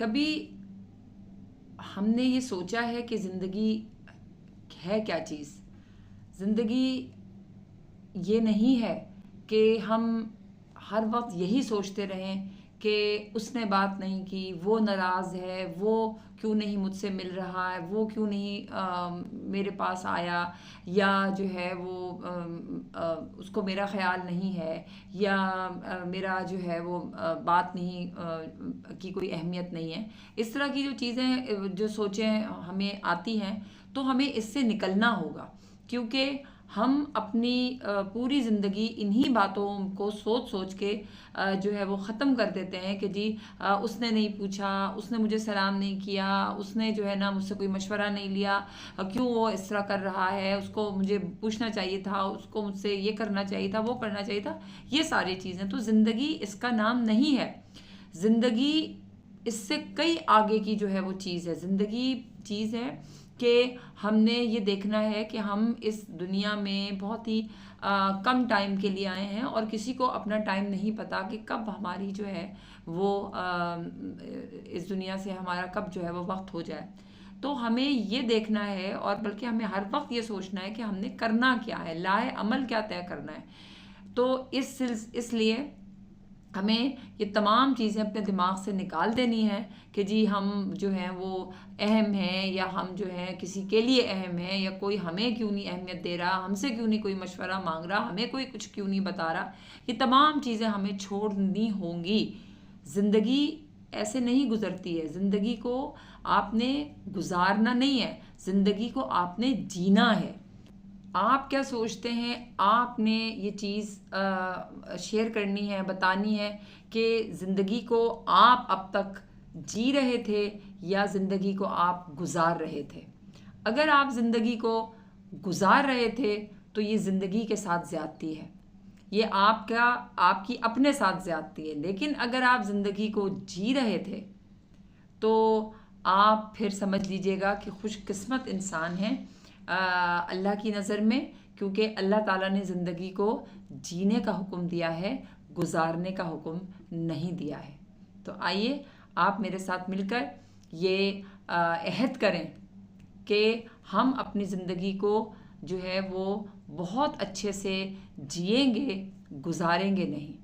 کبھی ہم نے یہ سوچا ہے کہ زندگی ہے کیا چیز؟ زندگی یہ نہیں ہے کہ ہم ہر وقت یہی سوچتے رہیں کہ اس نے بات نہیں کی، وہ ناراض ہے، وہ کیوں نہیں مجھ سے مل رہا ہے، وہ کیوں نہیں میرے پاس آیا، یا جو ہے وہ اس کو میرا خیال نہیں ہے، یا میرا جو ہے وہ بات نہیں کی کوئی اہمیت نہیں ہے۔ اس طرح کی جو چیزیں جو سوچیں ہمیں آتی ہیں تو ہمیں اس سے نکلنا ہوگا، کیونکہ ہم اپنی پوری زندگی انہی باتوں کو سوچ سوچ کے جو ہے وہ ختم کر دیتے ہیں کہ جی اس نے نہیں پوچھا، اس نے مجھے سلام نہیں کیا، اس نے جو ہے نا مجھ سے کوئی مشورہ نہیں لیا، کیوں وہ اس طرح کر رہا ہے، اس کو مجھے پوچھنا چاہیے تھا، اس کو مجھ سے یہ کرنا چاہیے تھا، وہ کرنا چاہیے تھا۔ یہ ساری چیزیں تو زندگی اس کا نام نہیں ہے۔ زندگی اس سے کئی آگے کی جو ہے وہ چیز ہے۔ زندگی چیز ہے کہ ہم نے یہ دیکھنا ہے کہ ہم اس دنیا میں بہت ہی کم ٹائم کے لیے آئے ہیں، اور کسی کو اپنا ٹائم نہیں پتا کہ کب ہماری جو ہے وہ اس دنیا سے ہمارا کب جو ہے وہ وقت ہو جائے۔ تو ہمیں یہ دیکھنا ہے، اور بلکہ ہمیں ہر وقت یہ سوچنا ہے کہ ہم نے کرنا کیا ہے، لائے عمل کیا طے کرنا ہے۔ تو اس لیے ہمیں یہ تمام چیزیں اپنے دماغ سے نکال دینی ہیں کہ جی ہم جو ہیں وہ اہم ہیں، یا ہم جو ہیں کسی کے لیے اہم ہیں، یا کوئی ہمیں کیوں نہیں اہمیت دے رہا، ہم سے کیوں نہیں کوئی مشورہ مانگ رہا، ہمیں کوئی کچھ کیوں نہیں بتا رہا۔ یہ تمام چیزیں ہمیں چھوڑنی ہوں گی۔ زندگی ایسے نہیں گزرتی ہے۔ زندگی کو آپ نے گزارنا نہیں ہے، زندگی کو آپ نے جینا ہے۔ آپ کیا سوچتے ہیں؟ آپ نے یہ چیز شیئر کرنی ہے، بتانی ہے کہ زندگی کو آپ اب تک جی رہے تھے یا زندگی کو آپ گزار رہے تھے۔ اگر آپ زندگی کو گزار رہے تھے تو یہ زندگی کے ساتھ زیادتی ہے، یہ آپ کی اپنے ساتھ زیادتی ہے۔ لیکن اگر آپ زندگی کو جی رہے تھے تو آپ پھر سمجھ لیجئے گا کہ خوش قسمت انسان ہیں اللہ کی نظر میں، کیونکہ اللہ تعالیٰ نے زندگی کو جینے کا حکم دیا ہے، گزارنے کا حکم نہیں دیا ہے۔ تو آئیے آپ میرے ساتھ مل کر یہ عہد کریں کہ ہم اپنی زندگی کو جو ہے وہ بہت اچھے سے جئیں گے، گزاریں گے نہیں۔